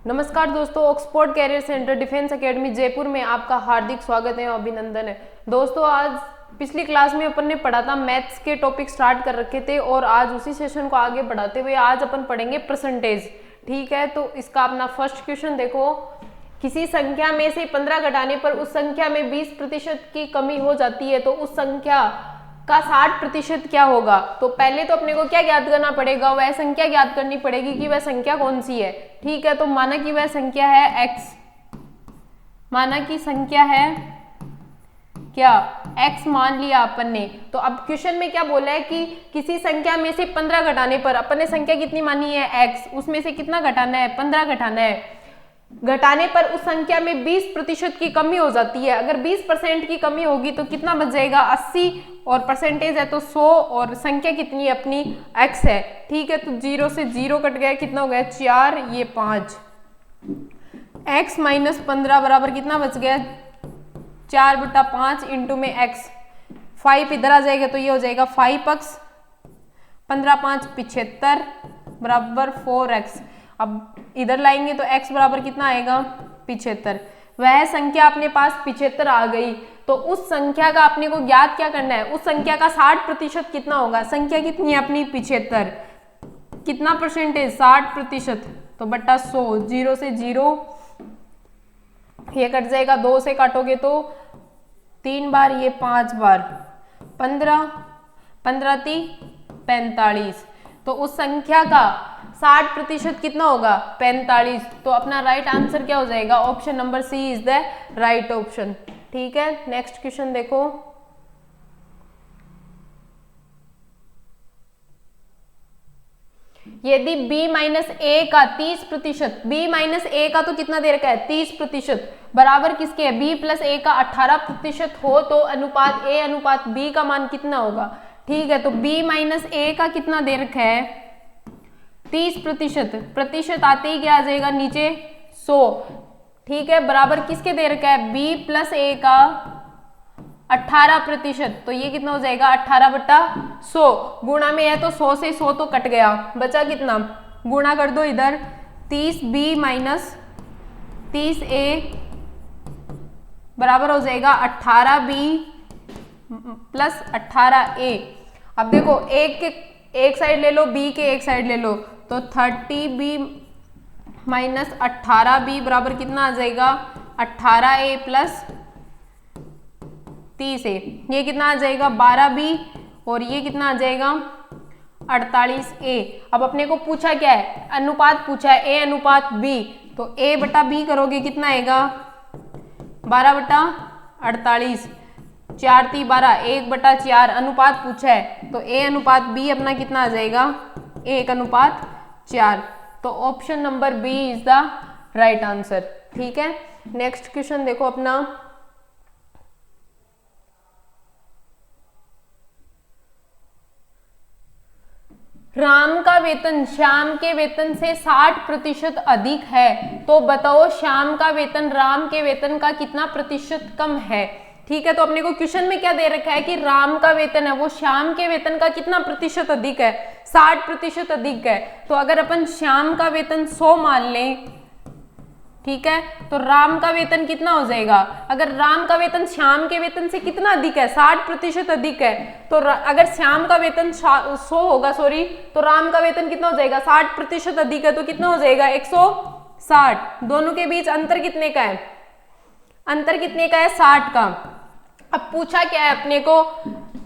नमस्कार दोस्तों, Oxford career centre defence academy Jaipur में आपका हार्दिक स्वागत है और अभिनंदन है। दोस्तों, आज पिछली क्लास में अपन ने पढ़ा था, मैथ्स के टॉपिक स्टार्ट कर रखे थे और आज उसी सेशन को आगे बढ़ाते हुए आज अपन पढ़ेंगे परसेंटेज। ठीक है, तो इसका अपना फर्स्ट क्वेश्चन देखो। किसी संख्या में से 15 घटाने पर उस संख्या में 20% की कमी हो जाती है, तो उस संख्या का 60% क्या होगा। तो पहले तो अपने को क्या ज्ञात करना पड़ेगा, वह संख्या ज्ञात करनी पड़ेगी कि वह संख्या कौन सी है। ठीक है, तो माना कि वह संख्या है x, माना कि संख्या है क्या x मान लिया अपन ने। तो अब क्वेश्चन में क्या बोला है कि किसी संख्या में से 15 घटाने पर, अपन ने संख्या कितनी मानी है x, उसमें से कितना घटाना है, 15 घटाना है। घटाने पर उस संख्या में 20% की कमी हो जाती है। अगर 20% की कमी होगी तो कितना बच जाएगा, 80, और परसेंटेज है तो 100, और संख्या कितनी है अपनी x है। ठीक है, तो 0 से 0 कट गया, कितना हो गया 4, ये 5। x माइनस 15 बराबर कितना बच गया, 4/5 इंटू में x। 5 इधर आ जाएगा तो ये हो जाएगा 5x, 15×5 75 बराबर 4x। अब इधर लाएंगे तो x बराबर कितना आएगा 75। वह संख्या अपने पास 75 आ गई। तो उस संख्या का अपने को ज्ञात क्या करना है, उस संख्या का 60% कितना होगा। संख्या कितनी है अपनी 75, कितना परसेंटेज 60%, तो बट्टा 100। 0 से 0 ये कट जाएगा, 2 से काटोगे तो 3 बार, ये 5 बार, 15, 15 × 3 45। तो उस संख्या का 60% कितना होगा 45। तो अपना राइट आंसर क्या हो जाएगा, option number C is the right option. ठीक है, नेक्स्ट क्वेश्चन देखो। यदि b माइनस ए का 30%, b माइनस ए का तो कितना दे रखा है 30%, बराबर किसके है b प्लस ए का 18% हो, तो अनुपात a अनुपात b का मान कितना होगा। ठीक है, तो b माइनस ए का कितना दे रखा है 30%, प्रतिशत आते ही क्या आ जाएगा नीचे 100। ठीक है, बराबर किसके दे रखा है b प्लस ए का 18%, तो ये कितना हो जाएगा 18/100। गुणा में है तो 100 से 100 तो कट गया, बचा कितना, गुणा कर दो इधर, 30b माइनस 30a बराबर हो जाएगा 18b प्लस 18a। अब देखो एक साइड ले लो, b के एक साइड ले लो, तो 30b माइनस 18b बराबर कितना आ जाएगा 18a प्लस 30a। ये कितना आ जाएगा 12b, और ये कितना आ जाएगा 48a। अब अपने को पूछा क्या है, अनुपात पूछा है a अनुपात b, तो a बटा b करोगे कितना आएगा 12/48, 4 × 12, 1/4। अनुपात पूछा है तो a अनुपात b अपना कितना आ जाएगा 1/4। तो option number B is the right answer. ठीक है, नेक्स्ट क्वेश्चन देखो अपना। राम का वेतन श्याम के वेतन से 60% अधिक है, तो बताओ श्याम का वेतन राम के वेतन का कितना प्रतिशत कम है। ठीक है, तो अपने को क्वेश्चन में क्या दे रखा है कि राम का वेतन है वो श्याम के वेतन का कितना प्रतिशत अधिक है, 60% अधिक है। तो अगर अपन श्याम का वेतन 100 मान लें, ठीक है, तो राम का वेतन कितना हो जाएगा, अगर राम का वेतन श्याम के वेतन से कितना अधिक है 60% अधिक है, तो अगर श्याम का वेतन 100 होगा, सॉरी, तो राम का वेतन कितना हो जाएगा 60% अधिक है, तो कितना हो जाएगा 160। दोनों के बीच अंतर कितने का है, अंतर कितने का है 60 का। अब पूछा क्या है अपने को,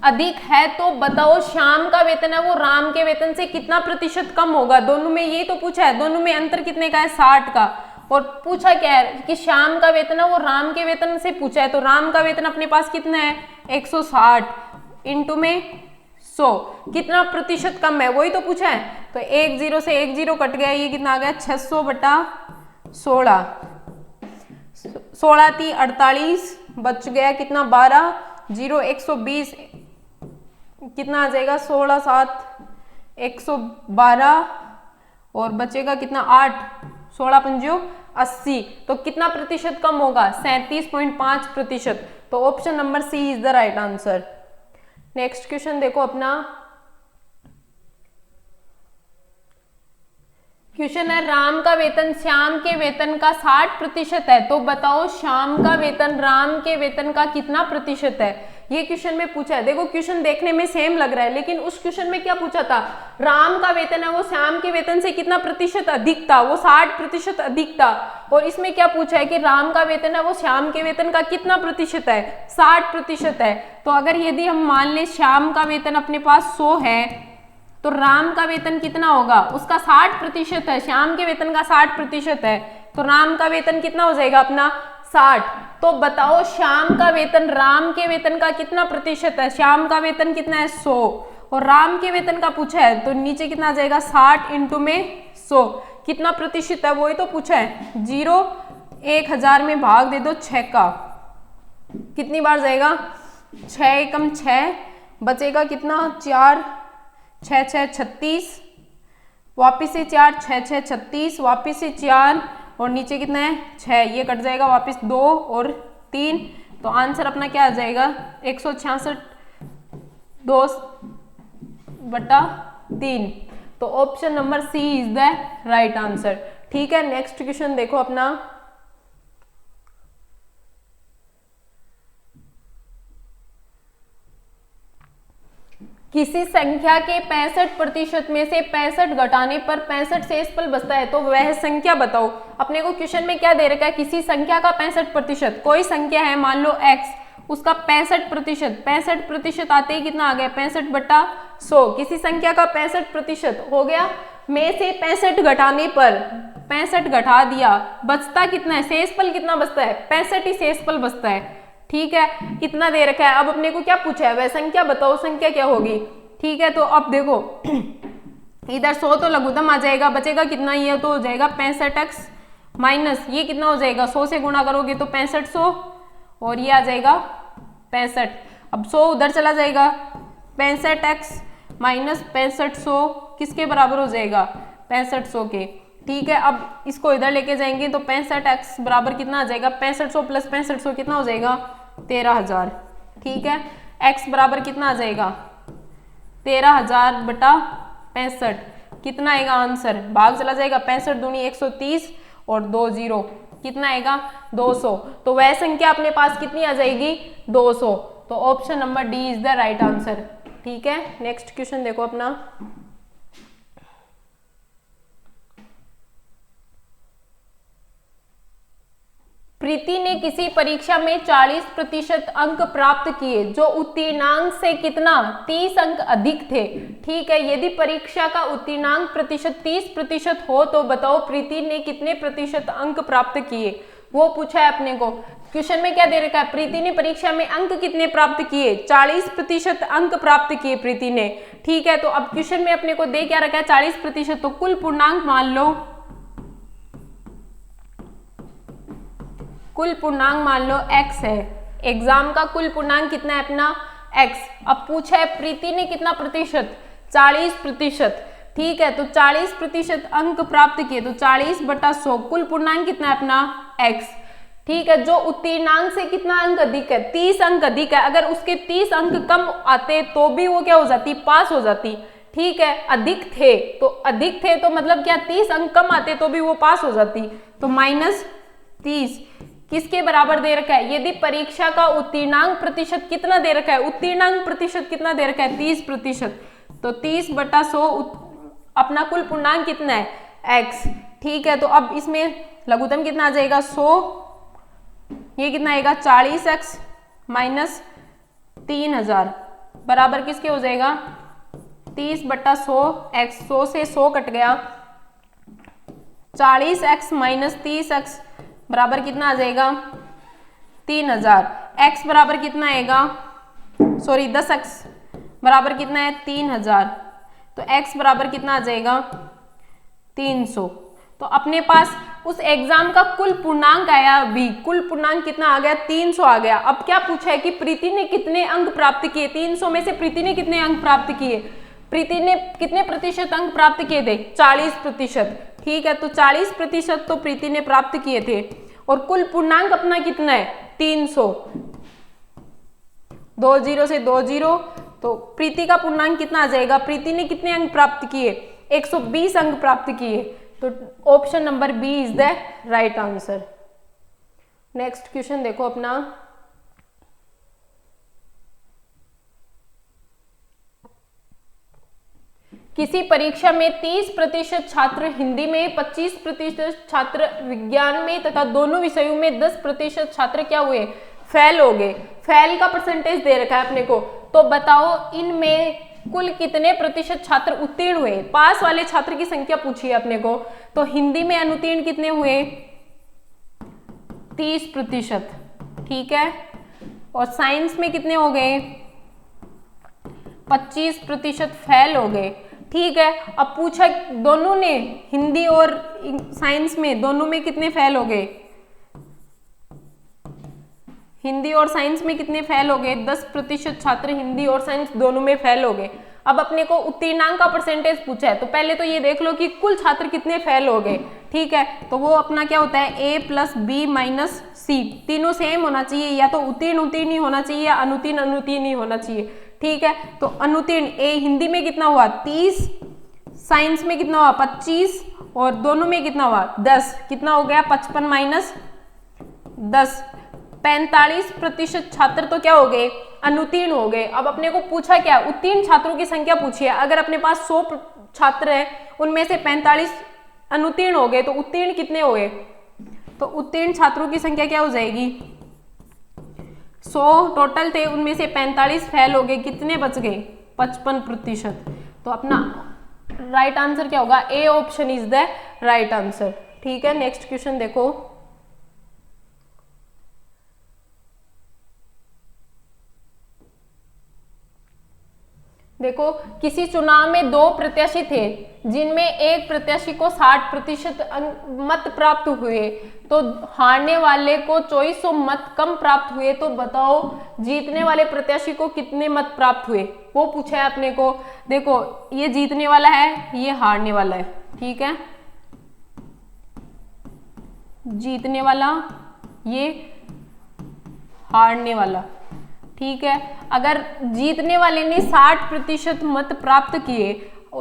अधिक है तो बताओ श्याम का वेतन है वो राम के वेतन से कितना प्रतिशत कम होगा। दोनों में यही तो पूछा है, दोनों में अंतर कितने का है 60 का। और पूछा क्या है कि श्याम का वेतन है वो राम के वेतन से पूछा है, तो राम का वेतन अपने पास कितना है 160 इंटू में 100, कितना प्रतिशत कम है वही तो पूछा है। तो 10 से 10 कट गया, ये कितना आ गया 600/16, 16 × 48 बच गया कितना 12, 0 120 कितना आ जाएगा 16 7 112, और बचेगा कितना 8, 16 पंजो 80। तो कितना प्रतिशत कम होगा 37.5%। तो option number C is the right answer. Next question देखो अपना, क्वेश्चन है राम का वेतन श्याम के वेतन का 60% है, तो बताओ श्याम का वेतन राम के वेतन का कितना प्रतिशत है। ये क्वेश्चन में पूछा है। देखो क्वेश्चन देखने में सेम लग रहा है, लेकिन उस क्वेश्चन में क्या पूछा था, राम का वेतन है वो श्याम के वेतन से कितना प्रतिशत अधिक था, वो 60% अधिक था। और इसमें क्या पूछा है कि राम का वेतन है वो श्याम के वेतन का कितना प्रतिशत है, 60% है। तो अगर यदि हम मान लें श्याम का वेतन अपने पास 100 है, तो राम का वेतन कितना होगा, उसका 60% है, श्याम के वेतन का 60% है, तो राम का वेतन कितना हो जाएगा अपना 60। तो बताओ श्याम का वेतन राम के वेतन का कितना प्रतिशत है, श्याम का वेतन कितना है 100 और राम के वेतन का पूछा है, तो नीचे कितना आ जाएगा 60 इंटू में 100, कितना प्रतिशत है वही तो पूछा है। 0 1000 में भाग दे दो 6 का, कितनी बार जाएगा 6 एकम 6, बचेगा कितना 4 6 6 36, वापिस से 4 6 6 36, वापिस से 4 और नीचे कितना है 6, ये कट जाएगा वापिस 2 और 3, तो आंसर अपना क्या आ जाएगा 166 2/3। तो option number C is the right answer. ठीक है, नेक्स्ट क्वेश्चन देखो अपना, किसी संख्या के 65% में से 65 घटाने पर 65 शेषफल बचता है, तो वह संख्या बताओ। अपने को क्वेश्चन में क्या दे रखा है, किसी संख्या का 65%, कोई संख्या है मान लो x, उसका 65% आते ही कितना आ गया 65/100, किसी संख्या का 65% हो गया, में से 65 घटाने पर 65 घटा दिया, बचता कितना है, शेषफल कितना बचता है 65 ही शेषफल बचता है। ठीक है, इतना दे रखा है। अब अपने को क्या पूछा है, वह संख्या बताओ, संख्या क्या होगी। ठीक है, तो अब देखो इधर 100 तो लघुत्तम आ जाएगा, बचेगा कितना, ये तो हो जाएगा 65x माइनस ये कितना हो जाएगा 100 से गुणा करोगे तो 6500 और ये आ जाएगा 65। अब 100 उधर चला जाएगा, 65x माइनस 6500 किसके बराबर हो जाएगा 6500 के। ठीक है, अब इसको इधर लेके जाएंगे तो 65x बराबर कितना आ जाएगा 6500 प्लस 6500 कितना हो जाएगा 13000। ठीक है, x बराबर कितना आ जाएगा 13000/65, कितना आएगा आंसर, भाग चला जाएगा 65 दूनी 130 और 2 0 कितना आएगा 200। तो वह संख्या अपने पास कितनी आ जाएगी 200। तो option number D is the right answer. ठीक है, नेक्स्ट क्वेश्चन देखो अपना, प्रीति ने किसी परीक्षा में 40% अंक प्राप्त किए जो उत्तीर्णांक से कितना 30 अंक अधिक थे। ठीक है, यदि परीक्षा का उत्तीर्णांक प्रतिशत 30% हो तो बताओ प्रीति ने कितने प्रतिशत अंक प्राप्त किए, वो पूछा है अपने को। क्वेश्चन में क्या दे रखा है, प्रीति ने परीक्षा में अंक कितने प्राप्त किए 40% अंक प्राप्त किए प्रीति ने। ठीक है, तो अब क्वेश्चन में अपने को दे क्या रखा है 40%, तो कुल पूर्णांक मान लो, कुल पूर्णांक मान लो x है, एग्जाम का कुल पूर्णांक कितना है अपना x। अब पूछा है प्रीति ने कितना प्रतिशत 40%। ठीक है, तो 40% अंक प्राप्त किए, तो 40/100 कुल पूर्णांक कितना है अपना x। ठीक है, जो उत्तीर्णांक से कितना अंक अधिक है 30 अंक अधिक है, अगर उसके 30 अंक कम आते तो भी वो क्या हो जाती पास हो जाती। ठीक है, अधिक थे तो मतलब क्या 30 अंक कम आते तो भी वो पास हो जाती, तो -30 किसके बराबर दे रखा है, यदि परीक्षा का उत्तीर्णांक प्रतिशत कितना दे रखा है, उत्तीर्णांक प्रतिशत कितना दे रखा है 30%, तो 30/100 अपना कुल पूर्णांक कितना है x। ठीक है, तो अब इसमें लघुत्तम कितना आ जाएगा 100, ये कितना आएगा 40x माइनस 3000 बराबर किसके हो जाएगा 30/100 x, 100 से 100 कट गया, 40x माइनस 30x बराबर कितना आ जाएगा 3000, x बराबर कितना आएगा 10x बराबर कितना है 3000, तो x बराबर कितना आ जाएगा 300। तो अपने पास उस एग्जाम का कुल पूर्णांक आया, भी कुल पूर्णांक कितना आ गया 300 आ गया। अब क्या पूछा है कि प्रीति ने कितने अंक प्राप्त किए, 300 में से प्रीति ने कितने अंक प्राप्त किए, प्रीति ने कितने प्रतिशत अंक प्राप्त किए थे 40%। ठीक है, तो 40% तो प्रीति ने प्राप्त किए थे और कुल पूर्णांक अपना कितना है 300, 2 0 से 2 0, तो प्रीति का पूर्णांक कितना आ जाएगा, प्रीति ने कितने अंक प्राप्त किए 120 अंक प्राप्त किए। तो option number B is the right answer. Next question देखो अपना, किसी परीक्षा में 30% छात्र हिंदी में, 25% छात्र विज्ञान में तथा दोनों विषयों में 10% छात्र क्या हुए, फेल हो गए। फेल का परसेंटेज दे रखा है अपने को, तो बताओ इनमें कुल कितने प्रतिशत छात्र उत्तीर्ण हुए। पास वाले छात्र की संख्या पूछी है अपने को, तो हिंदी में अनुत्तीर्ण कितने हुए, 30%, ठीक है। और साइंस में कितने हो गए, 25% फेल हो गए, ठीक है। अब पूछा दोनों ने, हिंदी और साइंस में दोनों में कितने फेल हो गए, हिंदी और साइंस में कितने फेल हो गए, 10% छात्र हिंदी और साइंस दोनों में फेल हो गए। अब अपने को उत्तीर्णांक का परसेंटेज पूछा है, तो पहले तो ये देख लो कि कुल छात्र कितने फेल हो गए, ठीक है। तो वो अपना क्या होता है, a + b - c, तीनों सेम होना चाहिए, या तो उत्तीर्ण ही होना चाहिए या अनुत्तीर्ण ही होना चाहिए, ठीक है। तो अनुत्तीर्ण ए हिंदी में कितना हुआ, 30, साइंस में कितना हुआ, 25, और दोनों में कितना हुआ, 10, कितना हो गया, 55 - 10, 45% छात्र तो क्या हो गए, अनुत्तीर्ण हो गए। अब अपने को पूछा क्या, उत्तीर्ण छात्रों की संख्या पूछी है। अगर अपने पास 100 छात्र हैं, उनमें से 45 अनुत्तीर्ण हो गए, तो उत्तीर्ण कितने हो गए, तो उत्तीर्ण छात्रों की संख्या क्या हो जाएगी, 100 टोटल थे, उनमें से 45 फेल हो गए, कितने बच गए, 55%। तो अपना राइट आंसर क्या होगा, A option is the right answer, ठीक है। नेक्स्ट क्वेश्चन देखो, देखो किसी चुनाव में 2 प्रत्याशी थे, जिनमें एक प्रत्याशी को 60% मत प्राप्त हुए, तो हारने वाले को 2400 मत कम प्राप्त हुए, तो बताओ जीतने वाले प्रत्याशी को कितने मत प्राप्त हुए, वो पूछा है अपने को। देखो ये जीतने वाला है, ये हारने वाला है, ठीक है, जीतने वाला, ये हारने वाला, ठीक है। अगर जीतने वाले ने 60% मत प्राप्त किए,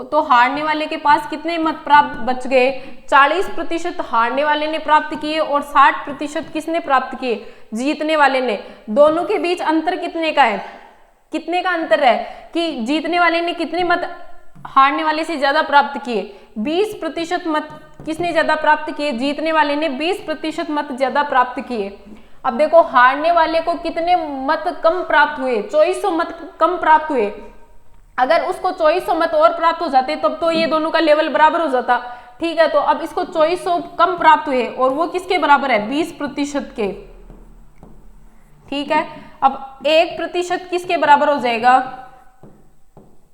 तो हारने वाले के पास कितने मत प्राप्त बच गए, 40% हारने वाले ने प्राप्त किए और 60% किसने प्राप्त किए, जीतने वाले ने। दोनों के बीच अंतर कितने का है, कितने का अंतर है कि जीतने वाले ने कितने मत हारने वाले से ज्यादा प्राप्त किए, 20% मत किसने ज्यादा प्राप्त किए, जीतने वाले ने 20% मत ज्यादा प्राप्त किए। अब देखो हारने वाले को कितने मत कम प्राप्त हुए, 2400 मत कम प्राप्त हुए। अगर उसको 2400 मत और प्राप्त हो जाते तब तो ये दोनों का लेवल बराबर हो जाता, ठीक है। तो अब इसको 2400 कम प्राप्त हुए और वो किसके बराबर है, 20% के, ठीक है। अब 1% किसके बराबर हो जाएगा,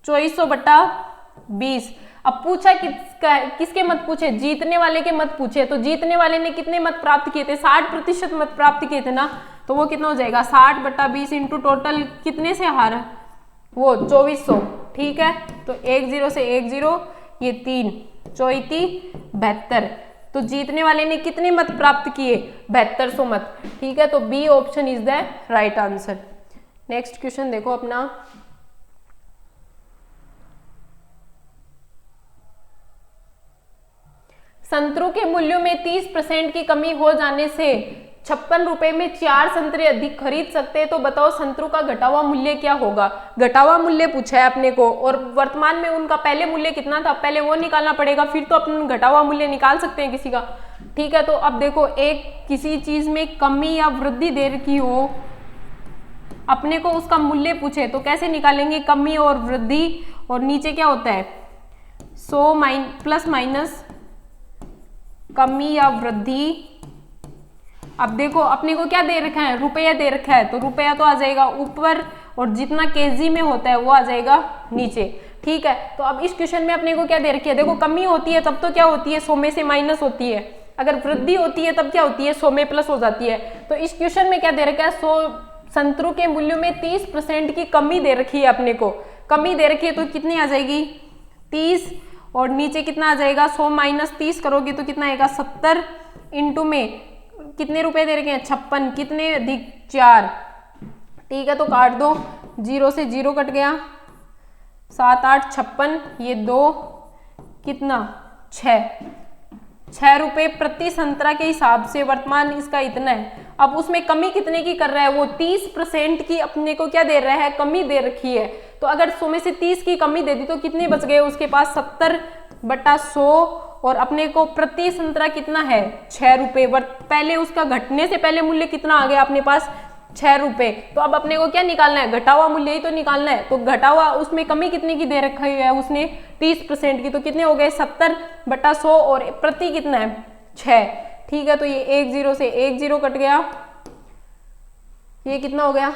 2400/20। अब पूछा किसके मत पूछे, जीतने वाले के मत पूछे, तो जीतने वाले ने कितने मत प्राप्त किए थे, 60% मत प्राप्त किए थे ना, तो वो कितना हो जाएगा, 60/20 इंटू टोटल कितने से हारा, वो 2400, ठीक है। तो 1 0 से 1 0, ये 3 चौती 72, तो जीतने वाले ने कितने मत प्राप्त किए, 7200 मत, ठीक है। तो B option is the right answer. Next question देखो अपना, संतरों के मूल्यों में 30% की कमी हो जाने से 56 रुपए में 4 संतरे अधिक खरीद सकते हैं, तो बताओ संतरों का घटा हुआ मूल्य क्या होगा। घटा हुआ मूल्य पूछा है अपने को, और वर्तमान में उनका पहले मूल्य कितना था, पहले वो निकालना पड़ेगा, फिर तो अपन घटा हुआ मूल्य निकाल सकते हैं किसी का, ठीक है। तो अब देखो एक किसी चीज में कमी या वृद्धि दे रखी हो, अपने को उसका मूल्य पूछे, तो कैसे निकालेंगे, कमी और वृद्धि, और नीचे क्या होता है 100 प्लस माइनस कमी या वृद्धि। अब देखो अपने को क्या दे रखा है, रुपया दे रखा है, तो रुपया तो आ जाएगा ऊपर, और जितना केजी में होता है वो आ जाएगा नीचे, ठीक है। तो अब इस क्वेश्चन में अपने को क्या दे रखी है, देखो कमी होती है तब तो क्या होती है, 100 में से माइनस होती है, अगर वृद्धि होती है तब क्या होती है, 100 में प्लस हो जाती है। तो इस क्वेश्चन में क्या दे रखा है, 100 संतरों के मूल्यों में 30% की कमी दे रखी है, अपने को कमी दे रखी है, तो कितनी आ जाएगी 30, और नीचे कितना आ जाएगा 100 माइनस 30 करोगे तो कितना आएगा 70, इंटू में कितने रुपए दे रखे हैं 56, कितने अधिक 4, ठीक है। तो काट दो, 0 से 0 कट गया, 7 8 56, ये 2 कितना 6, 6 रुपए प्रति संतरा के हिसाब से वर्तमान इसका इतना है। अब उसमें कमी कितने की कर रहा है वो, 30% की अपने को क्या दे रहा है, कमी दे रखी है। तो अगर 100 में से 30 की कमी दे दी तो कितने बच गए उसके पास, 70/100, और अपने को प्रति संतरा कितना है, 6 रुपए। पहले उसका घटने से पहले मूल्य कितना आ गया अपने पास, 6 रुपए। तो अब अपने को क्या निकालना है, घटा हुआ मूल्य ही तो निकालना है। तो घटा हुआ उसमें कमी कितने की दे रखी है उसने, 30% की। तो कितने हो गए, 70/100, और प्रति कितना है, 6। ठीक है, तो ये 1 0 से 1 0 कट गया, ये कितना हो गया,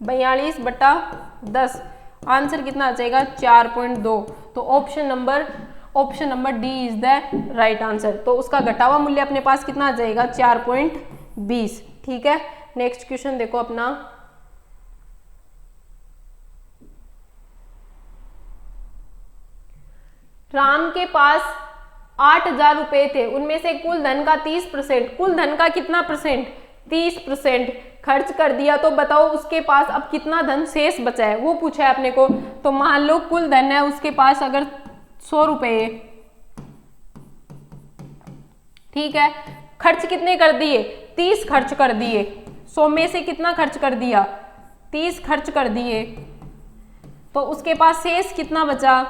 42/10। आंसर कितना आ जाएगा, 4.2। तो option number D is the right answer. तो उसका घटा हुआ मूल्य अपने पास कितना आ जाएगा, 4.20। ठीक है, नेक्स्ट क्वेश्चन देखो अपना। राम के पास 8,000 रुपए थे, उनमें से कुल धन का 30%, कुल धन का कितना परसेंट, 30% खर्च कर दिया। तो बताओ उसके पास अब कितना धन शेष बचा है, वो पूछा है अपने को। तो मान लो कुल धन है उसके पास अगर 100 रुपए, ठीक है, खर्च कितने कर दिए, 30 खर्च कर दिए। 100 में से कितना खर्च कर दिया, 30 खर्च कर दिए। तो उसके पास शेष कितना बचा,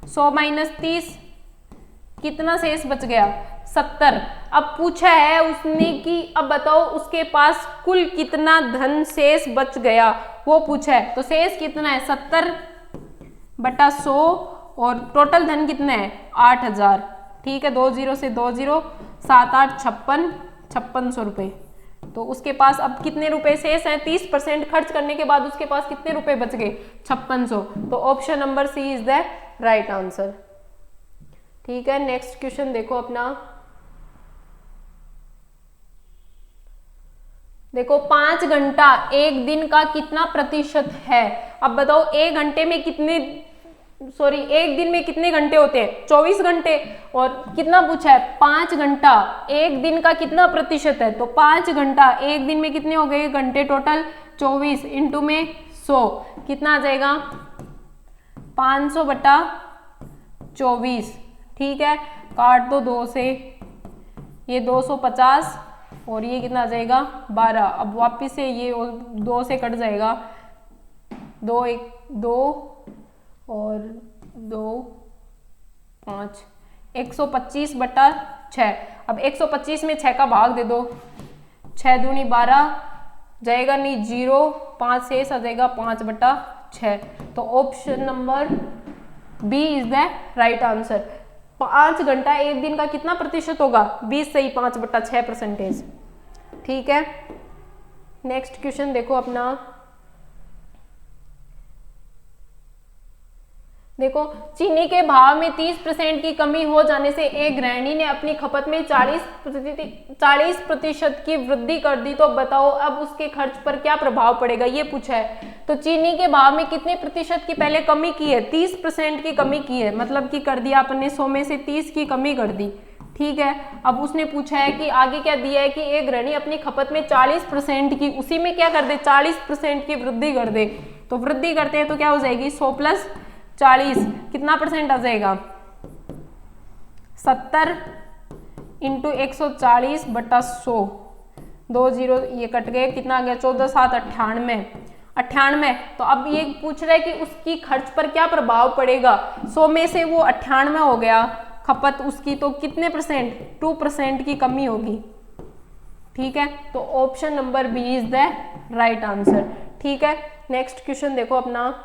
100 - 30, कितना शेष बच गया, 70। अब पूछा है उसने कि अब बताओ उसके पास कुल कितना धन शेष बच गया, वो पूछा है। तो शेष कितना है, 70/100, और टोटल धन कितना है, 8,000। ठीक है, 2 0 से 2 0, 7 8 5600 रुपए। तो उसके पास अब कितने रुपए शेष हैं, 30% खर्च करने के बाद उसके पास कितने रुपए बच गए, 5600। तो option number C is the right answer. ठीक है, नेक्स्ट क्वेश्चन देखो अपना। देखो 5 घंटा 1 दिन का कितना प्रतिशत है। अब बताओ 1 घंटे में कितने, सॉरी 1 दिन में कितने घंटे होते हैं, 24 घंटे। और कितना पूछा है, 5 घंटा 1 दिन का कितना प्रतिशत है। तो 5 घंटा 1 दिन में कितने हो गए घंटे टोटल, 24 इंटू में 100, कितना आ जाएगा, 500/24। ठीक है, काट दो 2 से, ये 250, और ये कितना आ जाएगा, 12। अब वापिस से ये 2 से कट जाएगा, 2 1 2 और 2 5, 125/6। अब 125 में 6 का भाग दे दो, 6 दूनी 12, जाएगा नहीं 0, 5 शेष आ जाएगा, 5/6। तो option number B is the right answer. 5 घंटा 1 दिन का कितना प्रतिशत होगा, 20 सही, 5/6%। ठीक है, नेक्स्ट क्वेश्चन देखो अपना। देखो चीनी के भाव में 30% की कमी हो जाने से एक गृहिणी ने अपनी खपत में 40% की वृद्धि कर दी। तो बताओ अब उसके खर्च पर क्या प्रभाव पड़ेगा, ये पूछा है। तो चीनी के भाव में कितने प्रतिशत की पहले कमी की है, 30% की कमी की है, मतलब कि कर दिया अपने 100 में से 30 की कमी कर दी। ठीक है, अब उसने पूछा है कि आगे क्या दिया है कि एक गृहिणी अपनी खपत में 40% की, उसी में क्या कर दे, 40% की वृद्धि कर दे। तो वृद्धि करते हैं तो क्या हो जाएगी, 100 + 40 कितना परसेंट आ जाएगा, 70 × 140/100। 2 0 ये कट गए, कितना आ गया, 14 7 98। तो अब ये पूछ रहा है कि उसकी खर्च पर क्या प्रभाव पड़ेगा। 100 में से वो 98 हो गया खपत उसकी, तो कितने परसेंट, 2% की कमी होगी। ठीक है, तो option number B is the right answer. ठीक है, नेक्स्ट क्वेश्चन देखो अपना।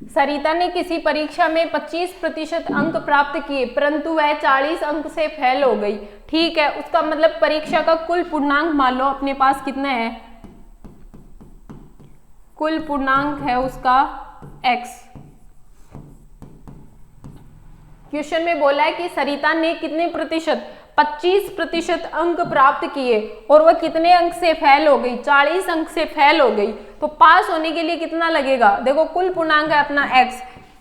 सरिता ने किसी परीक्षा में 25% अंक प्राप्त किए परंतु वह 40 अंक से फेल हो गई। ठीक है, उसका मतलब परीक्षा का कुल पूर्णांक मान लो अपने पास कितना है, कुल पूर्णांक है उसका x। क्वेश्चन में बोला है कि सरिता ने कितने प्रतिशत, 25% अंक प्राप्त किए और वह कितने अंक से फेल हो गई, 40 अंक से फेल हो गई। तो पास होने के लिए कितना लगेगा, देखो कुल पूर्णांक है अपना x,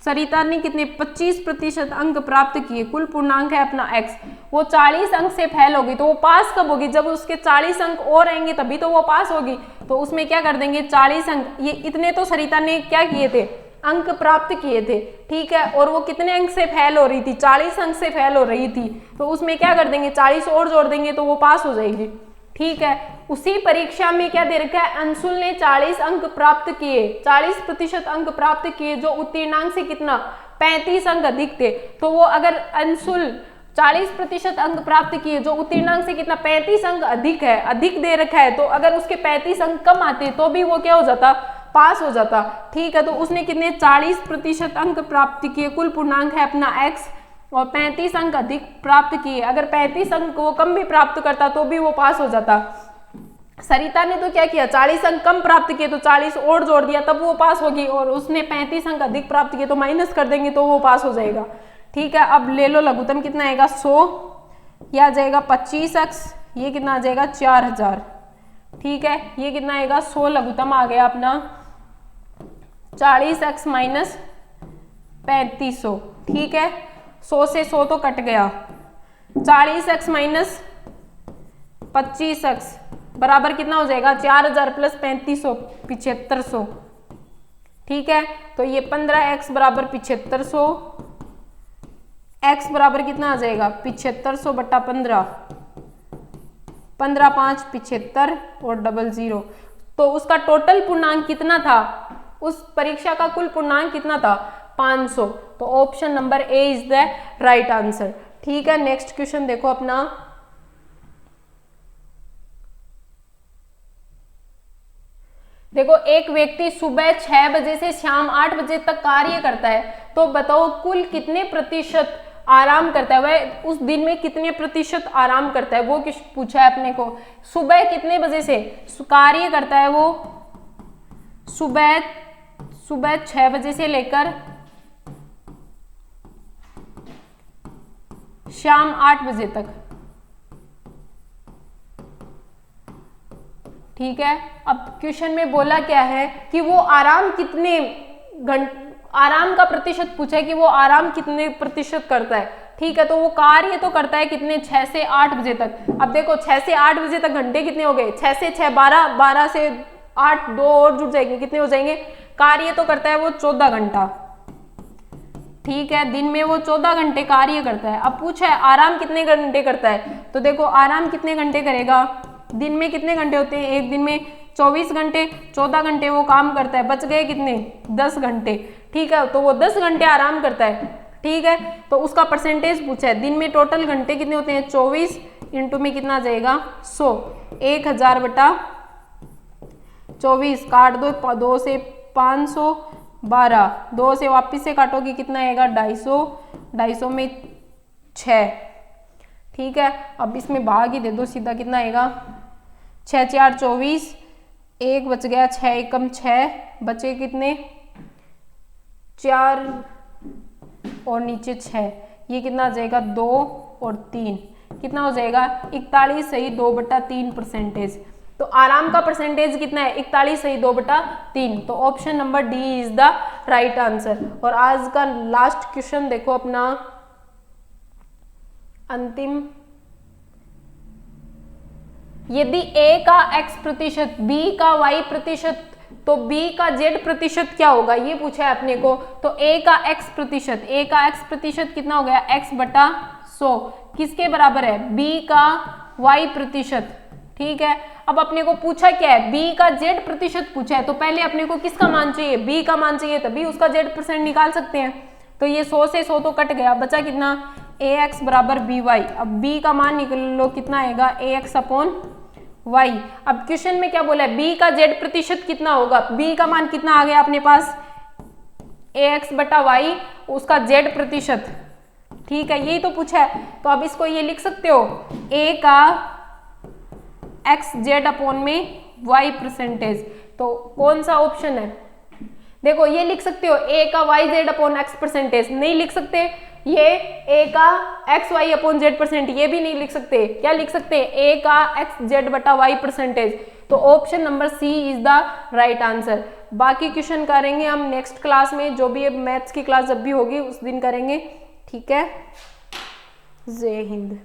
सरिता ने कितने 25% अंक प्राप्त किए, कुल पूर्णांक है अपना x, वो 40 अंक से फेल होगी तो वो पास कब होगी, जब उसके 40 अंक और आएंगे तभी तो वो पास होगी। तो उसमें क्या कर देंगे 40 अंक, ये इतने तो सरिता ने क्या किए थे, अंक प्राप्त किए थे, ठीक है, और वो कितने अंक से फेल हो रही थी, 40 अंक से फेल हो रही थी, तो उसमें क्या कर देंगे 40 और जोड़ देंगे तो वो पास हो जाएगी, ठीक है। उसी परीक्षा में क्या दे रखा है, अंशुल ने 40 अंक प्राप्त किए, 40% अंक प्राप्त किए, जो उत्तीर्णांक से कितना 35 अंक अधिक थे, तो वो अगर अंशुल 40% अंक प्राप्त किए जो उत्तीर्णांक से कितना 35 अंक अधिक है, अधिक दे रखा है, तो अगर उसके 35 अंक कम आते तो भी वो क्या हो जाता, पास हो जाता, ठीक है। तो उसने कितने 40% अंक प्राप्त किए, कुल पूर्णांक है अपना x, और 35 अंक अधिक प्राप्त किए, अगर 35 अंक वो कम भी प्राप्त करता तो भी वो पास हो जाता। सरिता ने तो क्या किया 40 अंक कम प्राप्त किए तो 40 और जोड़ दिया तब वो पास होगी, और उसने 35 अंक अधिक प्राप्त किए तो माइनस कर देंगे तो वो पास हो जाएगा, ठीक है। अब ले लो लघुत्तम कितना आएगा 100, यह आ जाएगा 25x, ये कितना आ जाएगा 4000, ठीक है। ये कितना आएगा 100 लघुत्तम आ गया अपना 40x माइनस 3500, ठीक है। 100 से 100 तो कट गया, 40x माइनस 25x बराबर कितना हो जाएगा 4000 प्लस 3500 7500, ठीक है। तो ये 15x बराबर 7500, x बराबर कितना आ जाएगा 7500 बट्टा 15, 15 5 75 और 00, तो उसका टोटल पूर्णांक कितना था, उस परीक्षा का कुल पूर्णांक कितना था 500, तो option number A is the right answer, ठीक है। नेक्स्ट क्वेश्चन देखो अपना, देखो एक व्यक्ति सुबह 6 बजे से शाम 8 बजे तक कार्य करता है, तो बताओ कुल कितने प्रतिशत आराम करता है, वह उस दिन में कितने प्रतिशत आराम करता है, वो किस पूछा है अपने को। सुबह कितने बजे से कार्य करता है, वो सुबह 6 बजे से लेकर शाम 8 बजे तक, ठीक है। अब क्वेश्चन में बोला क्या है कि वो आराम कितने आराम का प्रतिशत पूछा है कि वो आराम कितने प्रतिशत करता है, ठीक है। तो वो कार्य तो करता है कितने 6 से 8 बजे तक। अब देखो 6 से 8 बजे तक घंटे कितने हो गए, 6 से 6 12, 12 से 8 2 और जुड़ जाएंगे, कितने हो जाएंगे, कार्य तो करता है वो 14 घंटा, ठीक है। दिन में वो 14 घंटे कार्य करता है। अब पूछा है आराम कितने घंटे करता है, तो देखो आराम कितने घंटे करेगा, दिन में कितने घंटे होते हैं, एक दिन में 24 घंटे, 14 घंटे वो काम करता है, बच गए कितने 10 घंटे, ठीक है। तो वो 10 घंटे आराम करता है, ठीक है। तो उसका परसेंटेज पूछा है, दिन में टोटल घंटे कितने होते हैं 24, इंटू में कितना आ जाएगा 100, 1000 बटा 24, काट दो 2 से 500 12, 2 से वापिस से काटोगे कितना आएगा 250, 250 में 6, ठीक है। अब इसमें भाग ही दे दो सीधा, कितना आएगा 6 4 24, 1 बच गया, 6 एकम 6, बचे कितने 4 और नीचे 6, ये कितना आ जाएगा 2 और 3, कितना हो जाएगा 41 सही 2/3 परसेंटेज। तो आराम का परसेंटेज कितना है 41 सही 2/3, तो option number D is the right answer. और आज का लास्ट क्वेश्चन देखो अपना अंतिम, यदि a का x प्रतिशत, b का y प्रतिशत, तो b का z प्रतिशत क्या होगा, ये पूछा है अपने को। तो a का x प्रतिशत कितना हो गया x/100, किसके बराबर है b का y प्रतिशत, ठीक है। अब अपने को पूछा क्या है b का z प्रतिशत पूछा है, तो पहले अपने को किसका मान चाहिए, b का मान चाहिए, तभी उसका z परसेंट निकाल सकते हैं। तो ये 100 से 100 तो कट गया, बचा कितना ax बराबर by। अब b का मान निकल लो, कितना आएगा ax/y। अब क्वेश्चन में क्या बोला है b का z प्रतिशत कितना होगा, b का मान कितना आ गया अपने पास ax/y, उसका z प्रतिशत, ठीक है, यही तो पूछा है। तो अब इसको ये लिख सकते हो a का xz/y परसेंटेज, तो कौन सा ऑप्शन है, देखो ये लिख सकते हो a का yz/x परसेंटेज, नहीं लिख सकते ये a का xy/z परसेंट, ये भी नहीं लिख सकते, क्या लिख सकते हैं a का xz/y परसेंटेज। तो option number C is the right answer. बाकी क्वेश्चन करेंगे हम नेक्स्ट क्लास में, जो भी मैथ्स की क्लास जब भी होगी उस दिन करेंगे। ठीक है, जय हिंद।